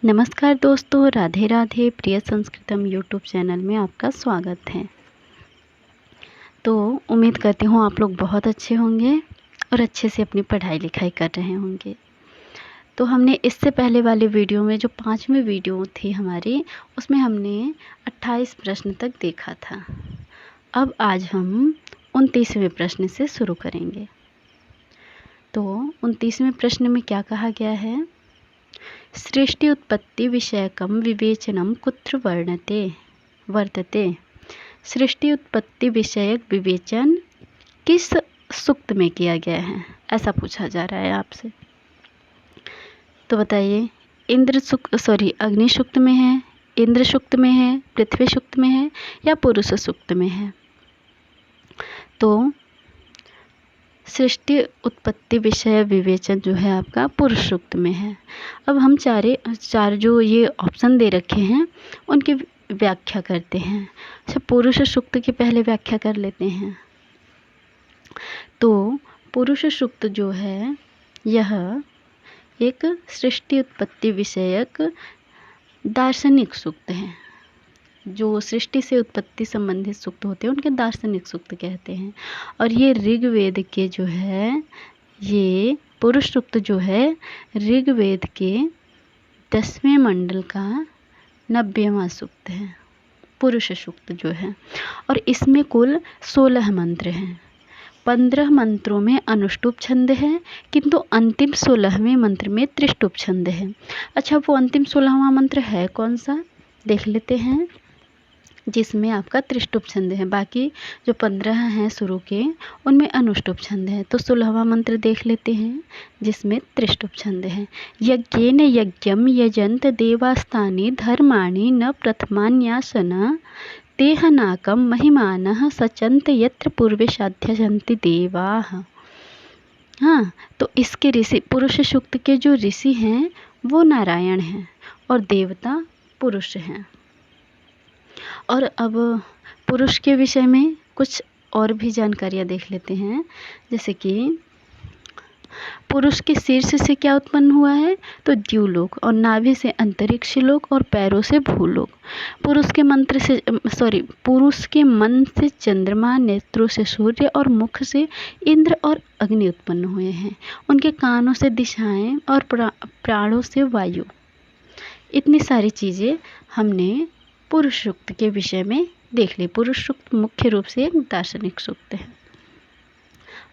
नमस्कार दोस्तों, राधे राधे। प्रिय संस्कृतम यूट्यूब चैनल में आपका स्वागत है। तो उम्मीद करती हूँ आप लोग बहुत अच्छे होंगे और अच्छे से अपनी पढ़ाई लिखाई कर रहे होंगे। तो हमने इससे पहले वाले वीडियो में जो 5वीं वीडियो थी हमारी, उसमें हमने 28 प्रश्न तक देखा था। अब आज हम 29वें प्रश्न से शुरू करेंगे। तो 29वें प्रश्न में क्या कहा गया है? सृष्टि उत्पत्ति विषयकम विवेचनम कुत्र वर्तते। सृष्टि उत्पत्ति विषयक विवेचन किस सूक्त में किया गया है, ऐसा पूछा जा रहा है आपसे। तो बताइए, अग्नि सूक्त में है, इंद्र सूक्त में है, पृथ्वी सूक्त में है या पुरुष सूक्त में है? तो सृष्टि उत्पत्ति विषय विवेचन जो है आपका पुरुष सूक्त में है। अब हम चार जो ये ऑप्शन दे रखे हैं उनकी व्याख्या करते हैं। अच्छा, पुरुष सूक्त की पहले व्याख्या कर लेते हैं। तो पुरुष सूक्त जो है यह एक सृष्टि उत्पत्ति विषयक दार्शनिक सूक्त है। जो सृष्टि से उत्पत्ति संबंधित सूक्त होते हैं उनके दार्शनिक सूक्त कहते हैं। और ये ऋग्वेद के जो है, ये पुरुष सूक्त जो है ऋग्वेद के 10वें मंडल का 90वां सूक्त है, पुरुष सूक्त जो है। और इसमें कुल 16 मंत्र हैं। 15 मंत्रों में अनुष्टुप छंद है, किंतु अंतिम 16वें मंत्र में त्रिष्टुप छंद है। अच्छा, वो अंतिम 16वां मंत्र है कौन सा, देख लेते हैं, जिसमें आपका त्रिष्टुप छंद है। बाकी जो 15 हैं शुरू के, उनमें अनुष्टुप छंद है। तो 16वां मंत्र देख लेते हैं जिसमें त्रिष्टुप छंद है। यज्ञेन यज्ञम यजन्त देवास्तानि धर्माणि न प्रथमान्यासना तेहनाकम महिमानः सचन्त यत्र पूर्वे साध्यजन्ति देवाः। हाँ, तो इसके ऋषि, पुरुष सूक्त के जो ऋषि हैं वो नारायण हैं और देवता पुरुष हैं। और अब पुरुष के विषय में कुछ और भी जानकारियाँ देख लेते हैं। जैसे कि पुरुष के शीर्ष से क्या उत्पन्न हुआ है, तो द्युलोक, और नाभि से अंतरिक्ष लोक और पैरों से भूलोक। पुरुष के मन से चंद्रमा, नेत्रों से सूर्य और मुख से इंद्र और अग्नि उत्पन्न हुए हैं। उनके कानों से दिशाएं और प्राणों से वायु। इतनी सारी चीज़ें हमने पुरुष सूक्त के विषय में देख ली। पुरुष सूक्त मुख्य रूप से एक दार्शनिक सूक्त है।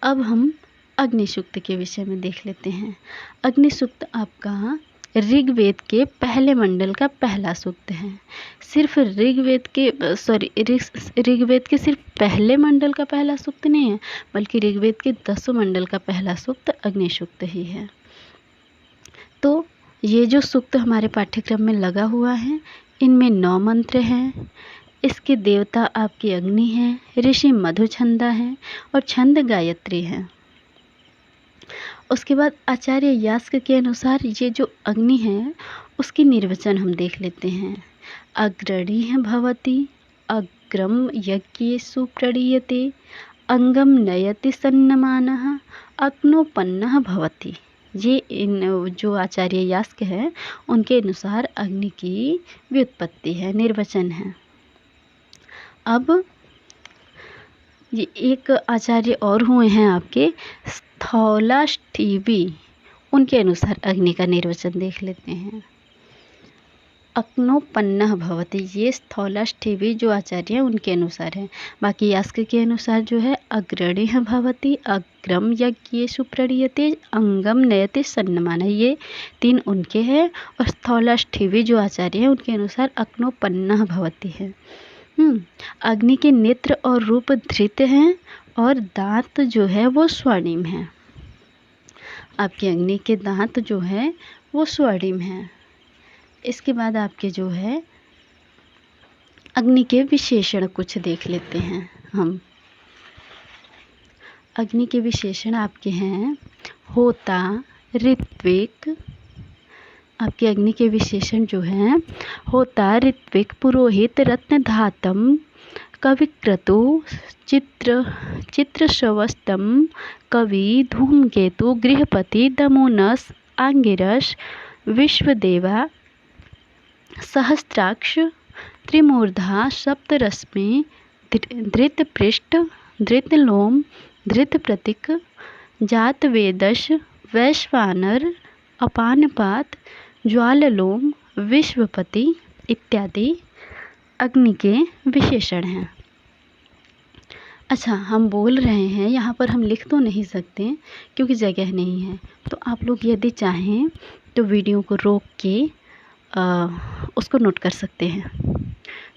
अब हम अग्नि सूक्त के विषय में देख लेते हैं। अग्नि सूक्त आपका ऋग्वेद के पहले मंडल का पहला सूक्त है। सिर्फ ऋग्वेद के सिर्फ पहले मंडल का पहला सूक्त नहीं है, बल्कि ऋग्वेद के 10 मंडल का पहला सूक्त अग्नि सूक्त ही है। तो ये जो सूक्त हमारे पाठ्यक्रम में लगा हुआ है, इनमें 9 मंत्र हैं। इसके देवता आपकी अग्नि हैं, ऋषि मधुछंदा हैं और छंद गायत्री है। उसके बाद आचार्य यास्क के अनुसार ये जो अग्नि है उसकी निर्वचन हम देख लेते हैं। अग्रणी भवति, अग्रम यज्ञेषु प्रणीयते, अंगम नयति सन्नमानः, अग्नोपन्नः भवति। ये इन जो आचार्य यास्क है उनके अनुसार अग्नि की व्युत्पत्ति है, निर्वचन है। अब ये एक आचार्य और हुए हैं आपके स्थौलाष्ठीवी, उनके अनुसार अग्नि का निर्वचन देख लेते हैं। अग्नोपन्नः भवति, ये स्थौलाष्ठीवी जो आचार्य हैं उनके अनुसार है। बाकी यास्क के अनुसार जो है अग्रणी भवति, अग्रम यज्ञेषु प्रणीयते, अंगम नयते सन्नमानः, ये 3 उनके हैं। और स्थौलाष्ठीवी जो आचार्य हैं उनके अनुसार अग्नोपन्नः भवति है। अग्नि के नेत्र और रूप धृत हैं और दांत जो है वो स्वर्णिम है। आपकी अग्नि के दांत जो है वो स्वर्णिम है। इसके बाद आपके जो है अग्नि के विशेषण कुछ देख लेते हैं हम। अग्नि के विशेषण आपके हैं होता, ऋत्विक। आपके अग्नि के विशेषण जो हैं होता, ऋत्विक, पुरोहित, रत्नधातम, कविक्रतु, चित्रश्रवस्तम, कवि, धूमकेतु, गृहपति, दमोनस, आंगिरस, विश्वदेवा, सहस्त्राक्ष त्रिमूर्धा सप्तरश्मि धृतपृष्ठ धृतलोम धृतप्रतिक जातवेदश वैश्वानर अपानपात ज्वाललोम विश्वपति इत्यादि अग्नि के विशेषण हैं। अच्छा, हम बोल रहे हैं, यहाँ पर हम लिख तो नहीं सकते क्योंकि जगह नहीं है, तो आप लोग यदि चाहें तो वीडियो को रोक के उसको नोट कर सकते हैं,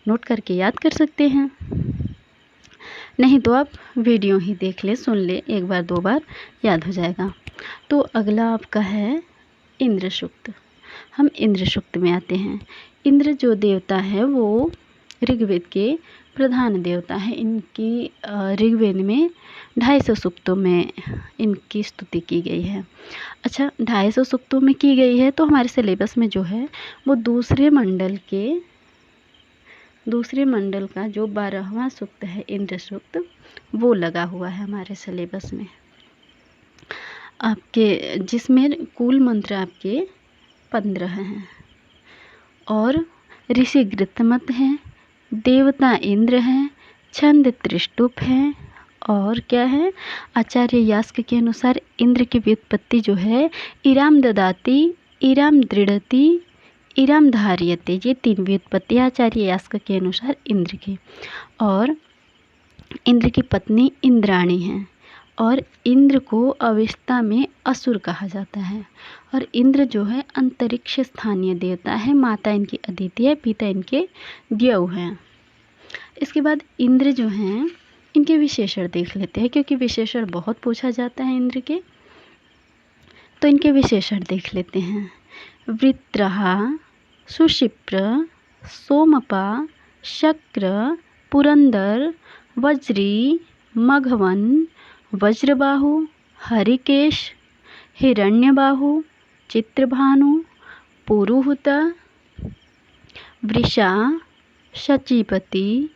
नोट करके याद कर सकते हैं। नहीं तो आप वीडियो ही देख ले, सुन ले, एक बार दो बार याद हो जाएगा। तो अगला आपका है इंद्र सूक्त। हम इंद्र सूक्त में आते हैं। इंद्र जो देवता है वो ऋग्वेद के प्रधान देवता है। इनकी ऋग्वेद में 250 सूक्तों में इनकी स्तुति की गई है। अच्छा, 250 सूक्तों में की गई है, तो हमारे सिलेबस में जो है वो दूसरे मंडल का जो 12वां सूक्त है इंद्र सूक्त, वो लगा हुआ है हमारे सिलेबस में आपके, जिसमें कुल मंत्र आपके 15 हैं और ऋषि गृतमत हैं, देवता इंद्र हैं, छंद त्रिष्टुप हैं और क्या है, आचार्य यास्क के अनुसार इंद्र की व्युत्पत्ति जो है इराम ददाति, इराम दृढ़ति, इराम धार्यते, ये 3 व्युत्पत्ति आचार्य यास्क के अनुसार इंद्र की। और इंद्र की पत्नी इंद्राणी है और इंद्र को अवस्था में असुर कहा जाता है। और इंद्र जो है अंतरिक्ष स्थानीय देवता है, माता इनकी अदिति है, पिता इनके द्यौ हैं। इसके बाद इंद्र जो हैं इनके विशेषण देख लेते हैं, क्योंकि विशेषण बहुत पूछा जाता है इंद्र के, तो इनके विशेषण देख लेते हैं। वृत्रहा, सुशिप्र, सोमपा, शक्र, पुरंदर, वज्री, मघवन, वज्रबाहु, हरिकेश, हिरण्यबाहु, चित्रभानु, पुरुहुत, वृषा, शचीपति,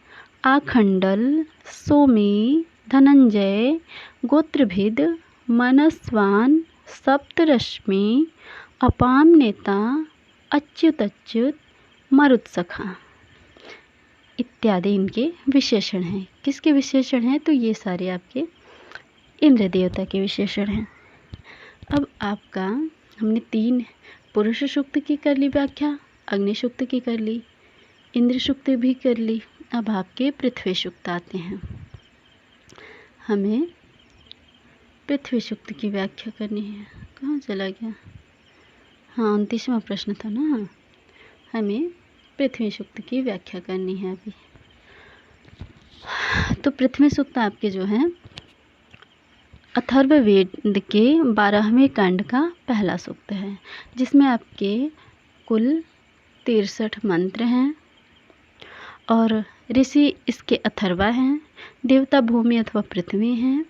आखंडल, सोमी, धनंजय, गोत्रभिद, मनस्वान, सप्तरश्मि, अपाम नेता, अच्युत, मरुत्सखा इत्यादि इनके विशेषण हैं। किसके विशेषण हैं? तो ये सारे आपके इंद्र देवता के विशेषण हैं। अब आपका हमने 3 पुरुष सूक्त की कर ली व्याख्या, अग्नि सूक्त की कर ली, इंद्र सूक्त भी कर ली। अब आपके पृथ्वी सूक्त आते हैं। हमें पृथ्वी सूक्त की व्याख्या करनी है। कहाँ चला गया? हाँ, 29वां प्रश्न था ना। हमें पृथ्वी सूक्त की व्याख्या करनी है अभी। तो पृथ्वी सूक्त आपके जो है अथर्ववेद के 12वें कांड का पहला सूक्त है, जिसमें आपके कुल 63 मंत्र हैं और ऋषि इसके अथर्वा हैं, देवता भूमि अथवा पृथ्वी हैं,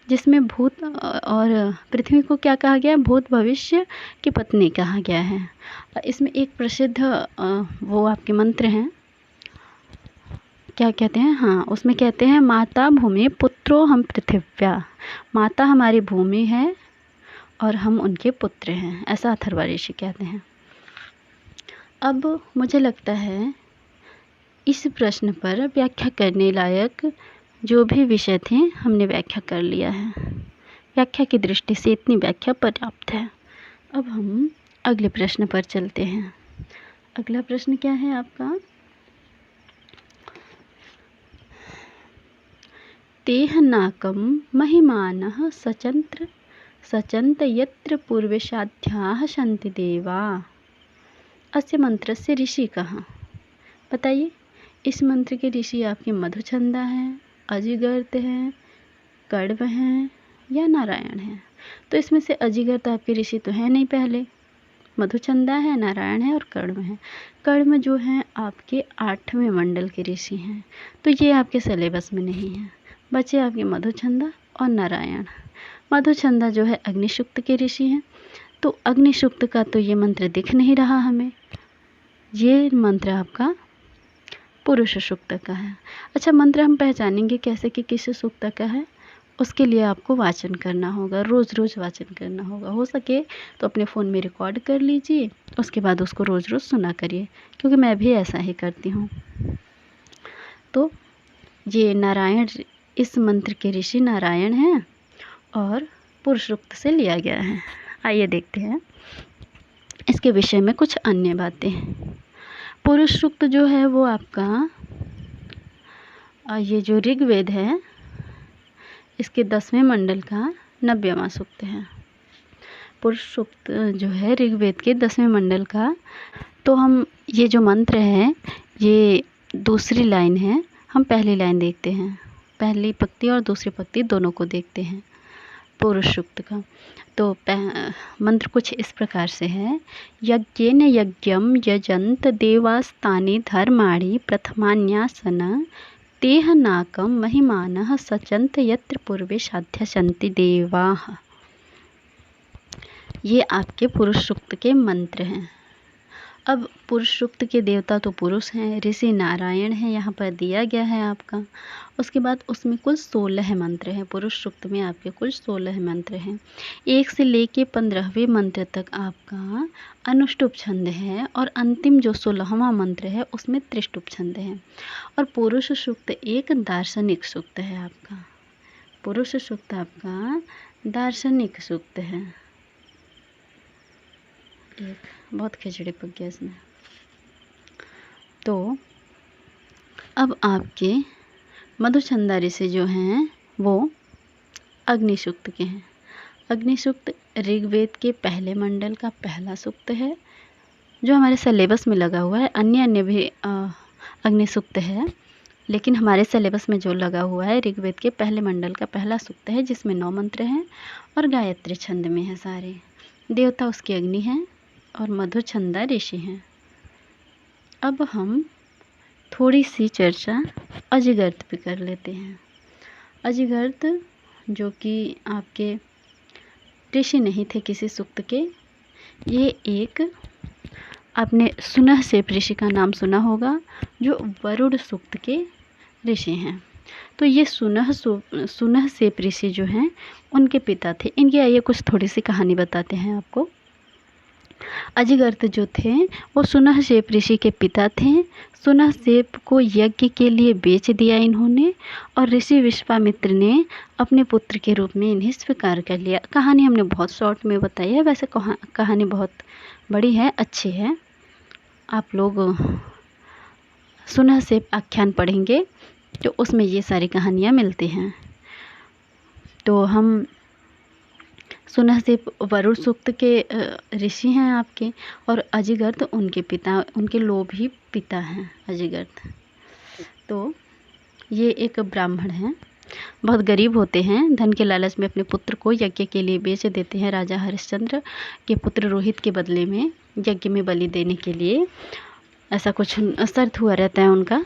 जिसमें भूत और पृथ्वी को क्या कहा गया? भूत भविष्य की पत्नी कहा गया है। इसमें एक प्रसिद्ध वो आपके मंत्र हैं, क्या कहते हैं? हाँ, उसमें कहते हैं माता भूमि पुत्रो हम पृथिव्या, माता हमारी भूमि है और हम उनके पुत्र हैं, ऐसा अथर्वा ऋषि कहते हैं। अब मुझे लगता है इस प्रश्न पर व्याख्या करने लायक जो भी विषय थे हमने व्याख्या कर लिया है। व्याख्या की दृष्टि से इतनी व्याख्या पर्याप्त है। अब हम अगले प्रश्न पर चलते हैं। अगला प्रश्न क्या है आपका? तेह नाकम महिमानः सचंत यत्र पूर्वशाध्याः सन्ति देवा। अस्य मंत्रस्य ऋषि कहाँ? बताइए। इस मंत्र के ऋषि आपके मधुचंदा हैं, अजिगर्त हैं, कण्व हैं या नारायण हैं? तो इसमें से अजिगर्त आपके ऋषि तो है नहीं, पहले मधुचंदा है, नारायण है और कण्व है। कण्व जो हैं आपके 8वें मंडल के ऋषि हैं, तो ये आपके सिलेबस में नहीं है। बचे आपके मधुचंदा और नारायण। मधुचंदा जो है अग्निसूक्त के ऋषि हैं, तो अग्निसूक्त का तो ये मंत्र दिख नहीं रहा हमें, ये मंत्र आपका पुरुष सूक्त का है। अच्छा, मंत्र हम पहचानेंगे कैसे कि किस सूक्त का है? उसके लिए आपको वाचन करना होगा, रोज़ रोज़ वाचन करना होगा। हो सके तो अपने फ़ोन में रिकॉर्ड कर लीजिए, उसके बाद उसको रोज़ रोज़ सुना करिए, क्योंकि मैं भी ऐसा ही करती हूँ। तो ये नारायण, इस मंत्र के ऋषि नारायण हैं और पुरुष सूक्त से लिया गया है। आइए देखते हैं इसके विषय में कुछ अन्य बातें। पुरुष सूक्त जो है वो आपका ये जो ऋग्वेद है इसके 10वें मंडल का 90वां सूक्त है। पुरुष सूक्त जो है ऋग्वेद के 10वें मंडल का। तो हम ये जो मंत्र है ये दूसरी लाइन है, हम पहली लाइन देखते हैं, पहली पंक्ति और दूसरी पंक्ति दोनों को देखते हैं पुरुष सूक्त का। तो मंत्र कुछ इस प्रकार से है। यज्ञेन यज्ञम यजंत देवास्तानि धर्माणि प्रथमान्यासन तेह नाकम महिमानः सचंत यत्र पूर्वे साध्यसन्ति देवाः। ये आपके पुरुष सूक्त के मंत्र हैं। अब पुरुष सूक्त के देवता तो पुरुष हैं, ऋषि नारायण हैं, यहाँ पर दिया गया है आपका। उसके बाद उसमें कुल 16 मंत्र हैं। पुरुष सूक्त में आपके कुल 16 मंत्र हैं। 1 से लेके 15वें मंत्र तक आपका अनुष्टुप छंद है और अंतिम जो 16वां मंत्र है उसमें त्रिष्टुप छंद है। और पुरुष सूक्त एक दार्शनिक सूक्त है आपका। पुरुष सूक्त आपका दार्शनिक सूक्त है। एक बहुत खिचड़ी पक गया इसमें। तो अब आपके मधुचंदा ऋषि जो हैं वो अग्नि सूक्त के हैं। अग्नि सूक्त ऋग्वेद के पहले मंडल का पहला सूक्त है जो हमारे सिलेबस में लगा हुआ है। अन्य भी अग्नि सूक्त है, लेकिन हमारे सिलेबस में जो लगा हुआ है ऋग्वेद के पहले मंडल का पहला सूक्त है, जिसमें 9 मंत्र हैं और गायत्री छंद में है सारे। देवता उसके अग्नि हैं और मधुचंदा ऋषि हैं। अब हम थोड़ी सी चर्चा अजिगर्त पे कर लेते हैं। अजिगर्त जो कि आपके ऋषि नहीं थे किसी सूक्त के, ये एक आपने सुनहसेप ऋषि का नाम सुना होगा जो वरुण सूक्त के ऋषि हैं। तो ये सुनहसेप ऋषि जो हैं उनके पिता थे। इनकी आइए कुछ थोड़ी सी कहानी बताते हैं आपको। अजिगर्त जो थे वो सुनहसेप ऋषि के पिता थे। सुनहसेप को यज्ञ के लिए बेच दिया इन्होंने और ऋषि विश्वामित्र ने अपने पुत्र के रूप में इन्हें स्वीकार कर लिया। कहानी हमने बहुत शॉर्ट में बताई है, वैसे कहानी बहुत बड़ी है, अच्छी है। आप लोग सुनहसेप आख्यान पढ़ेंगे तो उसमें ये सारी कहानियाँ मिलती हैं। तो हम सुनहसेप वरुण सूक्त के ऋषि हैं आपके, और अजिगर्त उनके पिता, उनके लोभी पिता हैं अजिगर्त। तो ये एक ब्राह्मण हैं, बहुत गरीब होते हैं, धन के लालच में अपने पुत्र को यज्ञ के लिए बेच देते हैं। राजा हरिश्चंद्र के पुत्र रोहित के बदले में यज्ञ में बलि देने के लिए ऐसा कुछ शर्त हुआ रहता है उनका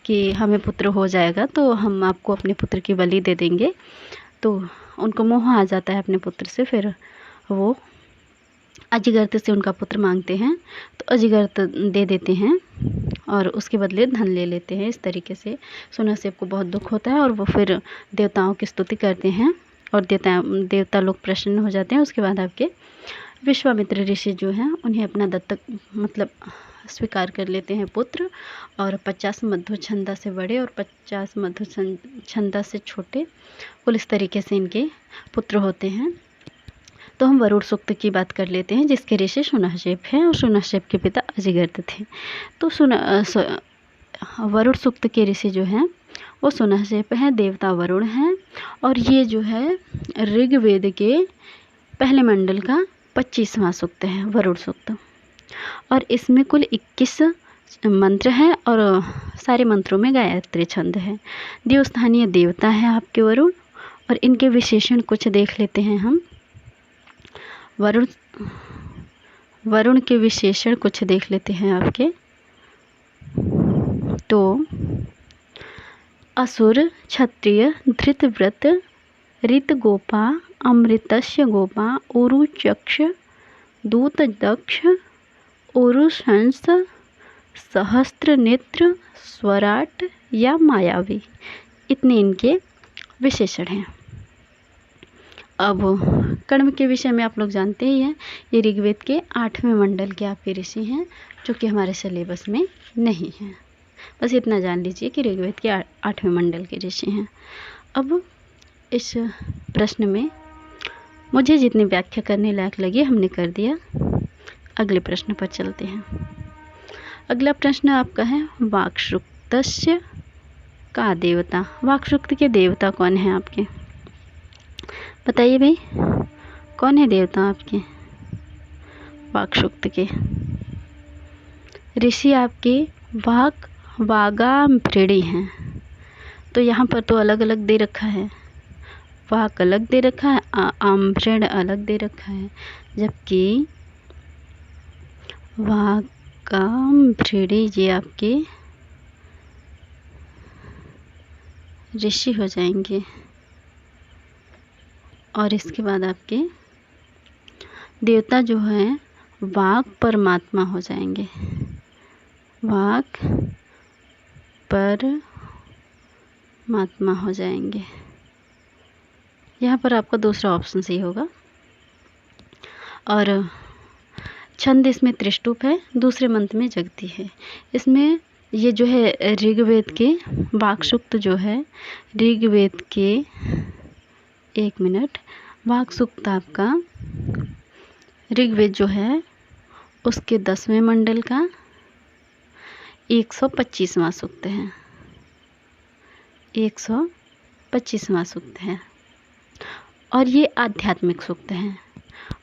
कि हमें पुत्र हो जाएगा तो हम आपको अपने पुत्र की बलि दे देंगे। तो उनको मोह आ जाता है अपने पुत्र से, फिर वो अजिगर्त से उनका पुत्र मांगते हैं तो अजिगर्त दे देते हैं और उसके बदले धन ले लेते हैं। इस तरीके से सुनहसेप को बहुत दुख होता है और वो फिर देवताओं की स्तुति करते हैं और देवता लोग प्रसन्न हो जाते हैं। उसके बाद आपके विश्वामित्र ऋषि जो हैं उन्हें अपना दत्तक मतलब स्वीकार कर लेते हैं पुत्र, और 50 मधुचंदा से बड़े और 50 मधुचंदा से छोटे, कुल इस तरीके से इनके पुत्र होते हैं। तो हम वरुण सूक्त की बात कर लेते हैं जिसके ऋषि सुनहसेप हैं और सुनहसेप के पिता अजिगर्त थे। तो वरुण सूक्त के ऋषि जो हैं वो सुनहसेप हैं, देवता वरुण हैं, और ये जो है ऋग्वेद के पहले मंडल का 25वां सूक्त है वरुण सूक्त, और इसमें कुल 21 मंत्र हैं और सारे मंत्रों में गायत्री छंद है। देवस्थानीय देवता है आपके वरुण, और इनके विशेषण कुछ देख लेते हैं हम। वरुण के विशेषण कुछ देख लेते हैं आपके। तो असुर क्षत्रिय धृतव्रत ऋत गोपा अमृतस्य गोपा उरुचक्ष दूत दक्ष उरुशंस सहस्त्र नेत्र स्वराट या मायावी, इतने इनके विशेषण हैं। अब कर्म के विषय में आप लोग जानते ही हैं, ये ऋग्वेद के 8वें मंडल के आपके ऋषि हैं, जो कि हमारे सिलेबस में नहीं हैं। बस इतना जान लीजिए कि ऋग्वेद के 8वें मंडल के ऋषि हैं। अब इस प्रश्न में मुझे जितनी व्याख्या करने लायक लगी हमने कर दिया। अगले प्रश्न पर चलते हैं। अगला प्रश्न आपका है, वाक्शुक्तस्य का देवता। वाक्शुक्त के देवता कौन है आपके? बताइए भाई, कौन है देवता आपके वाक्शुक्त के? ऋषि आपके वागाम्भृणी हैं। तो यहाँ पर तो अलग अलग दे रखा है, वाक अलग दे रखा है, आम्भृण अलग दे रखा है, जबकि वागाम्भृणी ये आपके ऋषि हो जाएंगे। और इसके बाद आपके देवता जो है वाक परमात्मा हो जाएंगे। वाक परमात्मा हो जाएंगे। यहाँ पर आपका दूसरा ऑप्शन सही होगा। और छंद इसमें त्रिष्टुप है, दूसरे मंत्र में जगती है। इसमें ये जो है ऋग्वेद के वाक्शुक्त जो है, ऋग्वेद के, एक मिनट, वाक्शुक्त आपका ऋग्वेद जो है उसके 10वें मंडल का 125वां सूक्त है। 125वां सूक्त है और ये आध्यात्मिक सूक्त है।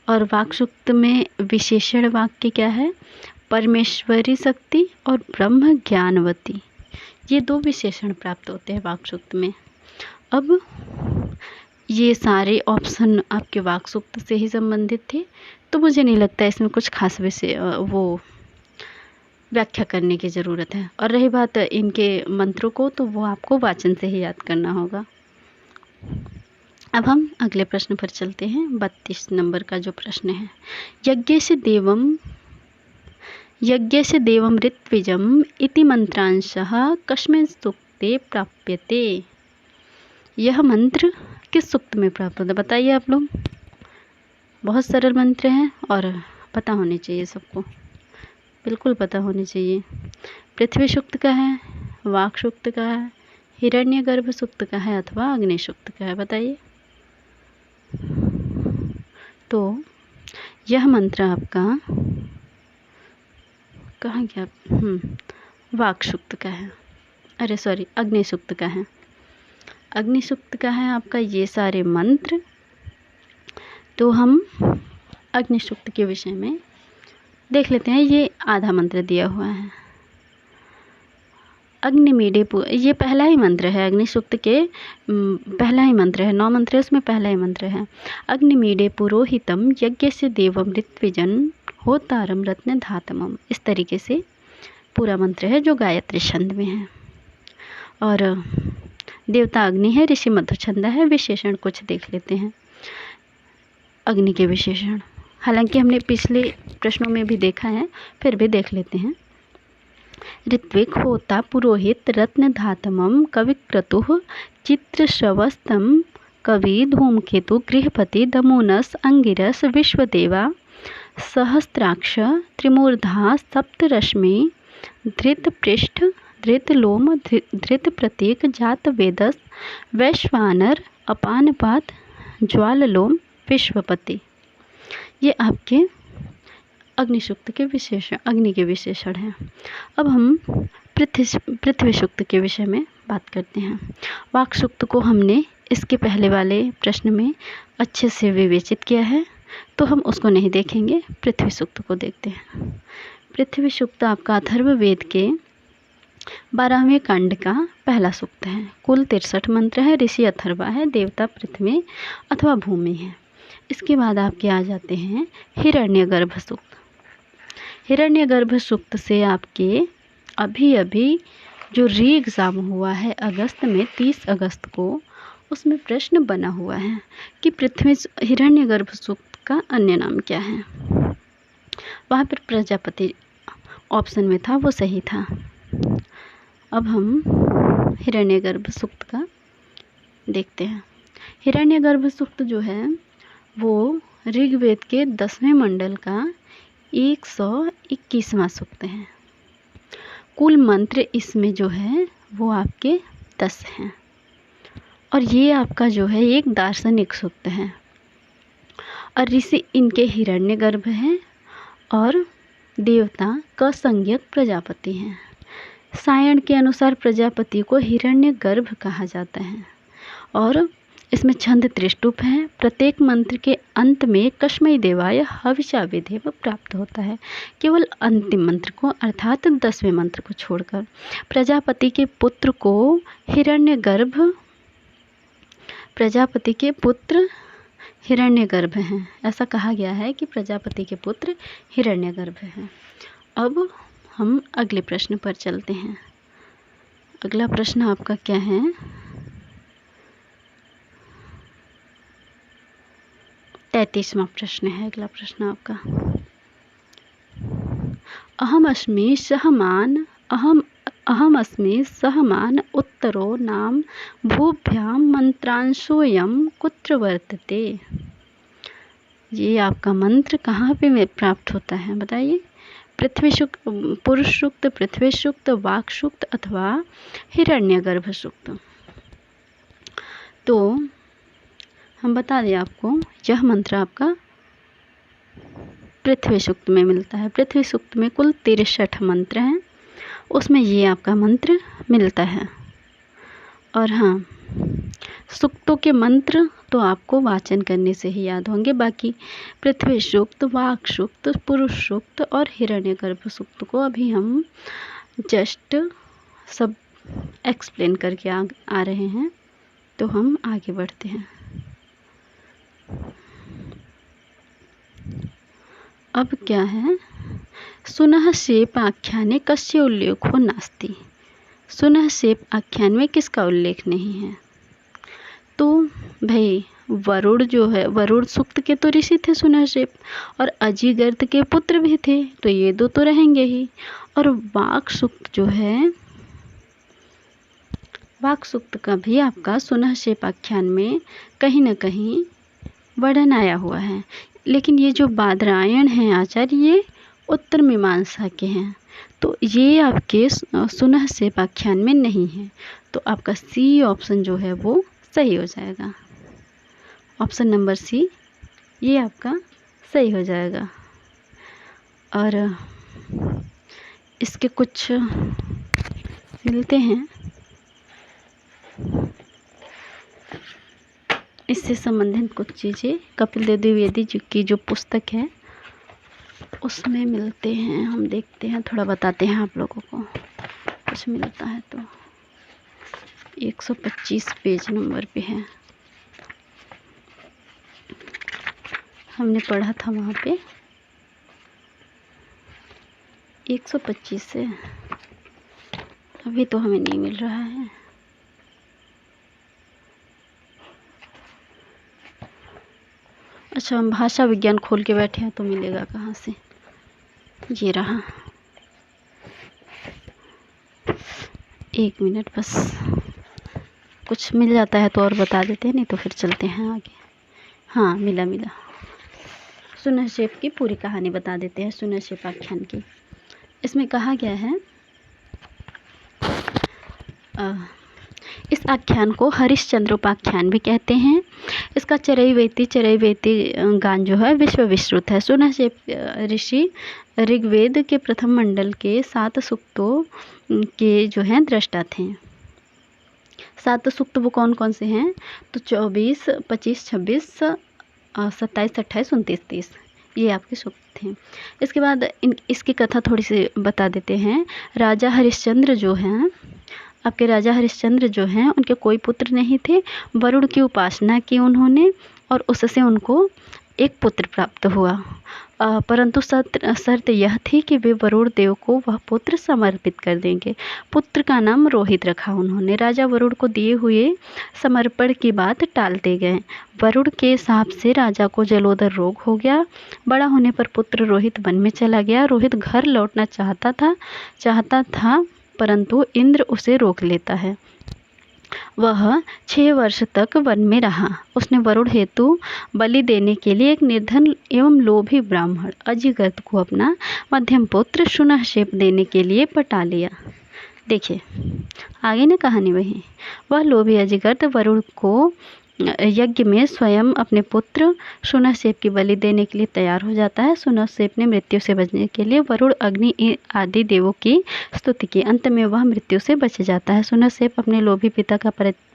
और वाक्शुक्त में विशेषण वाक्य क्या है? परमेश्वरी शक्ति और ब्रह्म ज्ञानवती, ये 2 विशेषण प्राप्त होते हैं वाक्शुक्त में। अब ये सारे ऑप्शन आपके वाक्शुक्त से ही संबंधित थे, तो मुझे नहीं लगता इसमें कुछ खास विषय वो व्याख्या करने की ज़रूरत है। और रही बात इनके मंत्रों को, तो वो आपको वाचन से ही याद करना होगा। अब हम अगले प्रश्न पर चलते हैं। 32 नंबर का जो प्रश्न है, यज्ञ से देवम ऋत्विजम इति मंत्रांशः कस्मिन् सूक्ते प्राप्यते। यह मंत्र किस सूक्त में प्राप्त होता है? बताइए आप लोग। बहुत सरल मंत्र है और पता होने चाहिए सबको, बिल्कुल पता होनी चाहिए। पृथ्वी सूक्त का है, वाक सूक्त का है, हिरण्यगर्भ सूक्त का है अथवा अग्नि सूक्त का है? बताइए। तो यह मंत्र आपका कहाँ गया? वाक सूक्त का है, अरे सॉरी, अग्नि सूक्त का है। अग्नि सूक्त का है आपका ये सारे मंत्र। तो हम अग्नि सूक्त के विषय में देख लेते हैं। ये आधा मंत्र दिया हुआ है, अग्निमीडे, ये पहला ही मंत्र है अग्नि सूक्त के, पहला ही मंत्र है। 9 मंत्र है उसमें पहला ही मंत्र है। अग्निमीडे पुरोहितम यज्ञ से देवम ऋत्विजन होतारम रत्न धातमम। इस तरीके से पूरा मंत्र है जो गायत्री छंद में है। और देवता अग्नि है, ऋषि मधुछंदा है। विशेषण कुछ देख लेते हैं अग्नि के विशेषण, हालांकि हमने पिछले प्रश्नों में भी देखा है, फिर भी देख लेते हैं। ऋत्विक, होता, पुरोहित, रत्न धातमम, कविक्रतुः, चित्रश्रवस्तम, कवि, धूमकेतु, गृहपति, दमोनस, अंगिरस, विश्वदेवा, सहस्त्राक्ष, त्रिमूर्धा, सप्तरश्मि, धृतपृष्ठ, धृतलोम, धृत प्रतीक, जात वेदस, वैश्वानर, अपानपात, ज्वाललोम, विश्वपति। ये आपके अग्नि सूक्त के विशेषण, अग्नि के विशेषण हैं। अब हम पृथ्वी सूक्त के विषय में बात करते हैं। वाक सूक्त को हमने इसके पहले वाले प्रश्न में अच्छे से विवेचित किया है, तो हम उसको नहीं देखेंगे, पृथ्वी सूक्त को देखते हैं। पृथ्वी सूक्त आपका अथर्ववेद के 12वें कांड का पहला सूक्त है। कुल 63 मंत्र है। ऋषि अथर्वा है, देवता पृथ्वी अथवा भूमि है। इसके बाद आपके आ जाते हैं हिरण्यगर्भ सूक्त। हिरण्यगर्भ सूक्त से आपके अभी जो री एग्ज़ाम हुआ है अगस्त में, 30 अगस्त को, उसमें प्रश्न बना हुआ है कि पृथ्वी हिरण्यगर्भ सूक्त का अन्य नाम क्या है। वहाँ पर प्रजापति ऑप्शन में था, वो सही था। अब हम हिरण्यगर्भ सूक्त का देखते हैं। हिरण्यगर्भ सूक्त जो है वो ऋग्वेद के 10वें मंडल का 121वां सूक्त है। कुल मंत्र इसमें जो है वो आपके 10 हैं और ये आपका जो है एक दार्शनिक सूक्त है और ऋषि इनके हिरण्यगर्भ हैं और देवता का संज्ञक प्रजापति हैं। सायण के अनुसार प्रजापति को हिरण्यगर्भ कहा जाता है और इसमें छंद त्रिष्टुप है। प्रत्येक मंत्र के अंत में कस्मै देवाय हविषा विधेव प्राप्त होता है, केवल अंतिम मंत्र को अर्थात 10वें मंत्र को छोड़कर। प्रजापति के पुत्र को हिरण्यगर्भ, प्रजापति के पुत्र हिरण्यगर्भ हैं। ऐसा कहा गया है कि प्रजापति के पुत्र हिरण्यगर्भ हैं। अब हम अगले प्रश्न पर चलते हैं। अगला प्रश्न आपका क्या है? तैंतीसवां प्रश्न है अगला प्रश्न आपका। अहम अस्मि सहमान उत्तरो नाम भूभ्यां मंत्रांशोऽयं कुत्र वर्तते। ये आपका मंत्र कहाँ पे प्राप्त होता है बताइए? पृथ्वी सूक्त, पुरुष सूक्त, पृथ्वी सूक्त, वाक् सूक्त अथवा हिरण्यगर्भ सूक्त। तो हम बता दें आपको, यह मंत्र आपका पृथ्वी सूक्त में मिलता है। पृथ्वी सूक्त में कुल 63 मंत्र हैं, उसमें ये आपका मंत्र मिलता है। और हाँ, सूक्तों के मंत्र तो आपको वाचन करने से ही याद होंगे। बाकी पृथ्वी सूक्त, वाक् सूक्त, पुरुष सूक्त और हिरण्यगर्भ सूक्त को अभी हम जस्ट सब एक्सप्लेन करके आ रहे हैं। तो हम आगे बढ़ते हैं। अब क्या है? सुनः शेप आख्याने कस्य उल्लेखो नास्ति। सुनः शेप आख्यान में किसका उल्लेख नहीं है? तो भाई वरुण जो है, वरुण सूक्त के तो ऋषि थे सुनः शेप, और अजिगर्त के पुत्र भी थे, तो ये दो तो रहेंगे ही। और वाक् सूक्त जो है, वाक् सूक्त का भी आपका सुनः शेप आख्यान में कहीं न कहीं वर्णन आया हुआ है। लेकिन ये जो बादरायण हैं आचार्य, ये उत्तर मीमांसा के हैं, तो ये आपके सुनः शेप आख्यान में नहीं है। तो आपका सी ऑप्शन जो है वो सही हो जाएगा। ऑप्शन नंबर सी ये आपका सही हो जाएगा। और इसके कुछ मिलते हैं, इससे संबंधित कुछ चीज़ें कपिल देव द्विवेदी जी की जो पुस्तक है उसमें मिलते हैं। हम देखते हैं, थोड़ा बताते हैं आप लोगों को कुछ मिलता है तो। 125 पेज नंबर पे है, हमने पढ़ा था वहाँ पे 125 से। अभी तो हमें नहीं मिल रहा है। अच्छा, हम भाषा विज्ञान खोल के बैठे हैं तो मिलेगा कहाँ से? ये रहा, 1 मिनट बस, कुछ मिल जाता है तो और बता देते हैं, नहीं तो फिर चलते हैं आगे। हाँ, मिला। सुनः शेप की पूरी कहानी बता देते हैं, सुनः शेप आख्यान की। इसमें कहा गया है, इस आख्यान को हरिश्चंद्रोपाख्यान भी कहते हैं। इसका चरैवेति गान जो है विश्व विश्रुत है। सुनः शेप ऋषि ऋग्वेद के प्रथम मंडल के 7 सूक्तों के जो हैं दृष्टा थे। 7 सूक्त वो कौन कौन से हैं? तो 24, 25, 26, 27, 28, 29, 30 ये आपके सूक्त थे। इसके बाद इसकी कथा थोड़ी सी बता देते हैं। राजा हरिश्चंद्र जो हैं, आपके राजा हरिश्चंद्र जो हैं, उनके कोई पुत्र नहीं थे। वरुण की उपासना की उन्होंने और उससे उनको एक पुत्र प्राप्त हुआ, परंतु शर्त यह थी कि वे वरुण देव को वह पुत्र समर्पित कर देंगे। पुत्र का नाम रोहित रखा उन्होंने। राजा वरुण को दिए हुए समर्पण की बात टालते गए। वरुण के शाप से राजा को जलोदर रोग हो गया। बड़ा होने पर पुत्र रोहित वन में चला गया। रोहित घर लौटना चाहता था, परंतु इंद्र उसे रोक लेता है वह 6 वर्ष तक वन में रहा। उसने वरुण हेतु बलि देने के लिए एक निर्धन एवं लोभी ब्राह्मण अजिगर्त को अपना मध्यम पुत्र शुनहशेप देने के लिए पटा लिया। देखिए आगे ना कहानी वही, वह लोभी अजिगर्त वरुण को यज्ञ में स्वयं अपने पुत्र शुनहशेप की बलि देने के लिए तैयार हो जाता है। शुनहशेप ने मृत्यु से बचने के लिए वरुण, अग्नि आदि देवों की स्तुति की। अंत में वह मृत्यु से बच जाता है। शुनहशेप अपने लोभी पिता का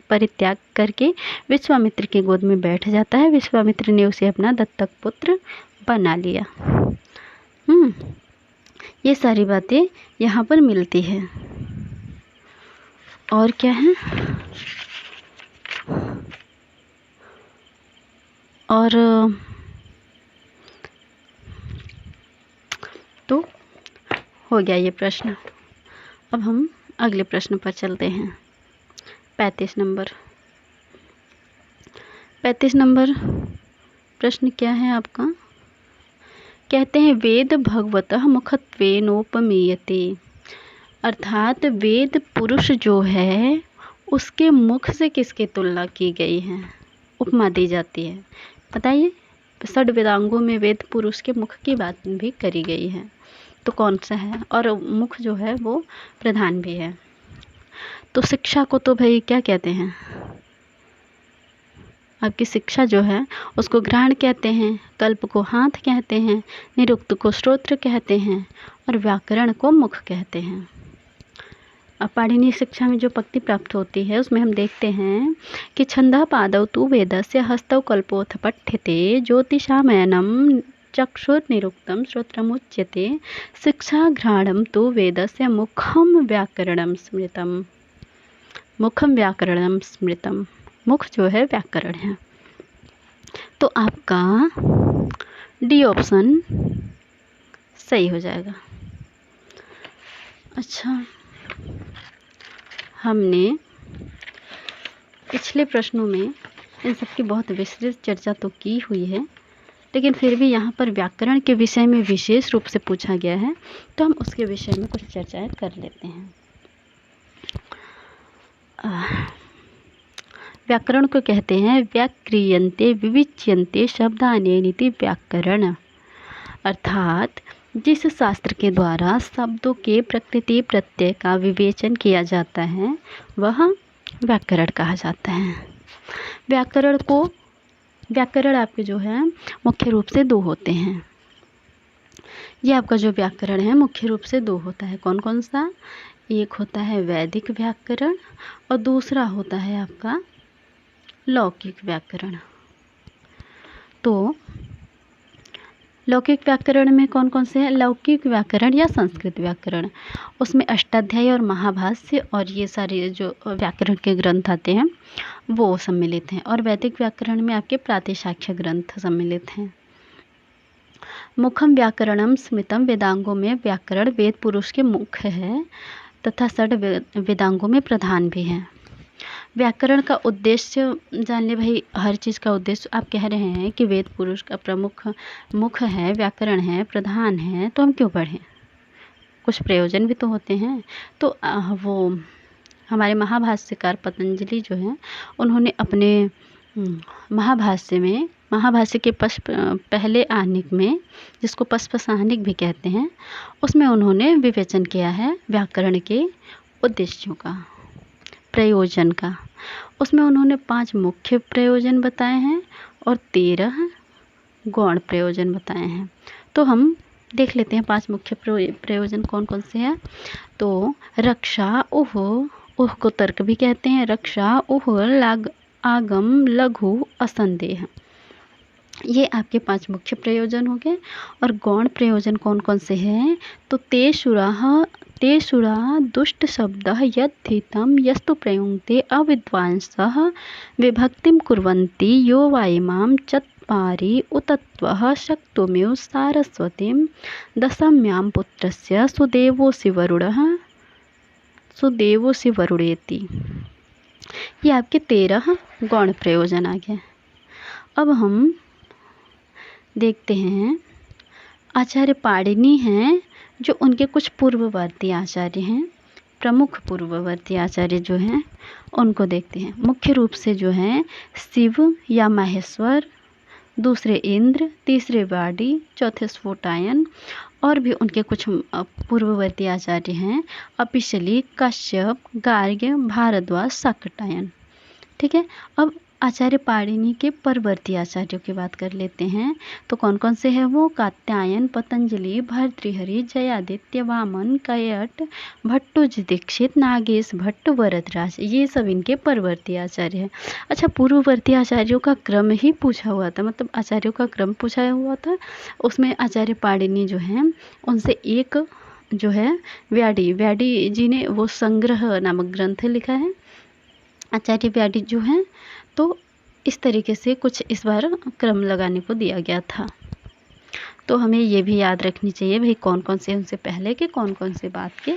परित्याग करके विश्वामित्र की गोद में बैठ जाता है। विश्वामित्र ने उसे अपना दत्तक पुत्र बना लिया। ये सारी बातें यहाँ पर मिलती है। और क्या है, और तो हो गया ये प्रश्न। अब हम अगले प्रश्न पर चलते हैं। 35 नंबर प्रश्न क्या है आपका? कहते हैं वेद भगवतः मुखत्वेनोपमीयते, अर्थात वेद पुरुष जो है उसके मुख से किसकी तुलना की गई है, उपमा दी जाती है। बताइए, षड वेदांगों में वेद पुरुष के मुख की बात भी करी गई है, तो कौन सा है? और मुख जो है वो प्रधान भी है। तो शिक्षा को तो भाई क्या कहते हैं, आपकी शिक्षा जो है उसको घ्राण कहते हैं, कल्प को हाथ कहते हैं, निरुक्त को श्रोत्र कहते हैं और व्याकरण को मुख कहते हैं। अब पाणिनीय शिक्षा में जो पंक्ति प्राप्त होती है उसमें हम देखते हैं कि छंदः पादौ तु वेदस्य हस्तौ कल्पोऽथ पठ्यते ज्योतिषामयनं चक्षुर्निरुक्तं श्रोत्रमुच्यते शिक्षा घ्राणं तु वेदस्य मुखं व्याकरणं स्मृतम्। मुख जो है व्याकरण है। तो आपका डी ऑप्शन सही हो जाएगा। अच्छा, हमने पिछले प्रश्नों में इन सब की बहुत विस्तृत चर्चा तो की हुई है, लेकिन फिर भी यहाँ पर व्याकरण के विषय में विशेष रूप से पूछा गया है, तो हम उसके विषय में कुछ चर्चाएं कर लेते हैं। व्याकरण को कहते हैं व्याक्रियन्ते विविच्यन्ते शब्दान्येनिति व्याकरण, अर्थात जिस शास्त्र के द्वारा शब्दों के प्रकृति प्रत्यय का विवेचन किया जाता है वह व्याकरण कहा जाता है। व्याकरण आपके जो है मुख्य रूप से 2 होते हैं। ये आपका जो व्याकरण है मुख्य रूप से 2 होता है। कौन कौन सा? एक होता है वैदिक व्याकरण और दूसरा होता है आपका लौकिक व्याकरण। तो लौकिक व्याकरण में कौन कौन से हैं? लौकिक व्याकरण या संस्कृत व्याकरण, उसमें अष्टाध्यायी और महाभाष्य और ये सारे जो व्याकरण के ग्रंथ आते हैं वो सम्मिलित हैं। और वैदिक व्याकरण में आपके प्रातिशाख्य ग्रंथ सम्मिलित हैं। मुखम व्याकरणम स्मृतम, वेदांगों में व्याकरण वेद पुरुष के मुख्य है तथा षड वेदांगों में प्रधान भी है। व्याकरण का उद्देश्य जान ले भाई, हर चीज़ का उद्देश्य। आप कह रहे हैं कि वेद पुरुष का प्रमुख मुख है, व्याकरण है, प्रधान है, तो हम क्यों पढ़ें? कुछ प्रयोजन भी तो होते हैं। तो वो हमारे महाभाष्यकार पतंजलि जो हैं उन्होंने अपने महाभाष्य के पहले आनिक में, जिसको पस्पसाहनिक भी कहते हैं, उसमें उन्होंने विवेचन किया है व्याकरण के उद्देश्यों का, प्रयोजन का। उसमें उन्होंने 5 मुख्य प्रयोजन बताए हैं और 13 गौण प्रयोजन बताए हैं। तो हम देख लेते हैं 5 मुख्य प्रयोजन कौन कौन से हैं। तो रक्षा, ऊह को तर्क भी कहते हैं, रक्षा, ऊह, आगम, लघु, असंदेह, ये आपके 5 मुख्य प्रयोजन हो गए। और गौण प्रयोजन कौन कौन से हैं? तो तेषुरा दुष्ट शब्दः यद्धितं यस्तु प्रयुङ्क्ते अविद्वांसः विभक्तिं कुर्वन्ति यो वा इमां चत्वारि उतत्वः शक्तुमेव सारस्वतीं दशम्यां पुत्रस्य सुदेवोऽसि वरुणेति। ये आपके 13 गौण प्रयोजन आ गए। अब हम देखते हैं आचार्य पाणिनि हैं जो उनके कुछ पूर्ववर्ती आचार्य हैं, प्रमुख पूर्ववर्ती आचार्य जो हैं उनको देखते हैं। मुख्य रूप से जो हैं शिव या माहेश्वर, दूसरे इंद्र, तीसरे वाडी, चौथे स्फोटायन और भी उनके कुछ पूर्ववर्ती आचार्य हैं अपिशली, कश्यप, गार्ग्य, भारद्वाज, शाकटायन। ठीक है। अब आचार्य पाणिनि के परवर्ती आचार्यों की बात कर लेते हैं। तो कौन कौन से हैं वो? कात्यायन, पतंजलि, भर्तृहरि, जयादित्य, वामन, कयट, भट्टोजी दीक्षित, नागेश भट्ट, वरदराज, ये सब इनके परवर्ती आचार्य हैं। अच्छा, पूर्ववर्ती आचार्यों का क्रम ही पूछा हुआ था, मतलब आचार्यों का क्रम पूछा हुआ था। उसमें आचार्य पाणिनि जो हैं उनसे एक जो है व्याडी जी ने वो संग्रह नामक ग्रंथ लिखा है। आचार्य व्याडी जो हैं तो इस तरीके से कुछ इस बार क्रम लगाने को दिया गया था। तो हमें ये भी याद रखनी चाहिए भाई कौन कौन से उनसे पहले के, कौन कौन से बाद के,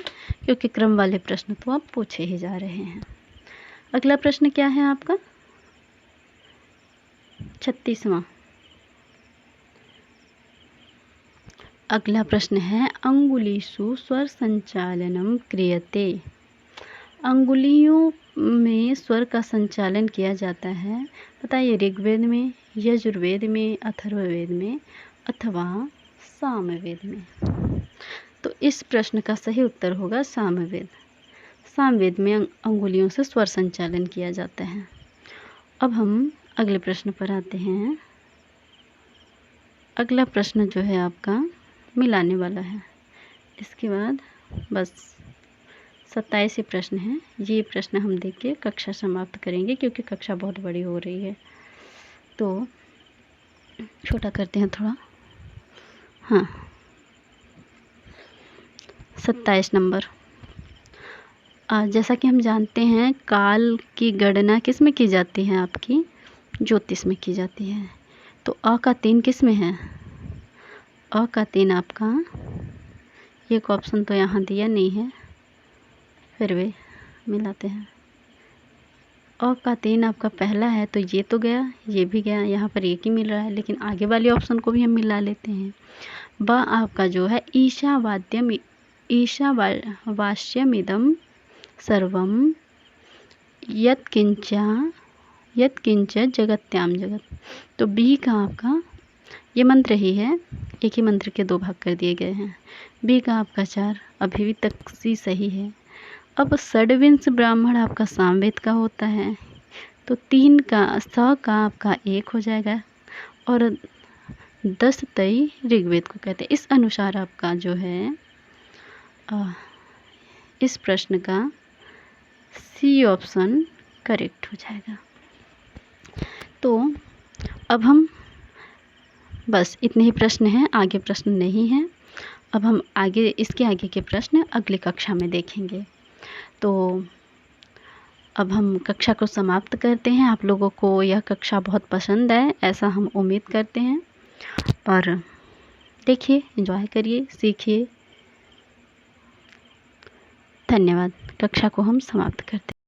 क्योंकि क्रम वाले प्रश्न तो आप पूछे ही जा रहे हैं। अगला प्रश्न क्या है आपका? 36वां। अगला प्रश्न है अंगुलीषु स्वर संचालनम क्रियते। अंगुलियों में स्वर का संचालन किया जाता है। बताइए, ऋग्वेद में, यजुर्वेद में, अथर्ववेद में अथवा सामवेद में? तो इस प्रश्न का सही उत्तर होगा सामवेद। सामवेद में अंगुलियों से स्वर संचालन किया जाता है। अब हम अगले प्रश्न पर आते हैं। अगला प्रश्न जो है आपका मिलाने वाला है। इसके बाद बस 27 ही प्रश्न हैं। ये प्रश्न हम देख के कक्षा समाप्त करेंगे, क्योंकि कक्षा बहुत बड़ी हो रही है तो छोटा करते हैं थोड़ा। हाँ, 27 नंबर। जैसा कि हम जानते हैं काल की गणना किस में की जाती है? आपकी ज्योतिष में की जाती है। तो अ का 3 किस में है? अ का 3 आपका, एक ऑप्शन तो यहाँ दिया नहीं है, फिर भी मिलाते हैं। अ का 3 आपका पहला है, तो ये तो गया, ये भी गया, यहाँ पर एक ही मिल रहा है, लेकिन आगे वाले ऑप्शन को भी हम मिला लेते हैं। ब आपका जो है ईशावास्यमिदं सर्वम यत्किंच जगत्याम जगत। तो बी का आपका, ये मंत्र ही है, एक ही मंत्र के 2 भाग कर दिए गए हैं। बी का आपका 4 अभी तक सी सही है। अब षड्विंश ब्राह्मण आपका सामवेद का होता है, तो 3 का स का आपका 1 हो जाएगा और 10 तई ऋग्वेद को कहते हैं। इस अनुसार आपका जो है इस प्रश्न का सी ऑप्शन करेक्ट हो जाएगा। तो अब हम बस इतने ही प्रश्न हैं, आगे प्रश्न नहीं हैं। अब हम आगे इसके आगे के प्रश्न अगली कक्षा में देखेंगे। तो अब हम कक्षा को समाप्त करते हैं। आप लोगों को यह कक्षा बहुत पसंद आए ऐसा हम उम्मीद करते हैं, और देखिए, एंजॉय करिए, सीखिए। धन्यवाद। कक्षा को हम समाप्त करते हैं।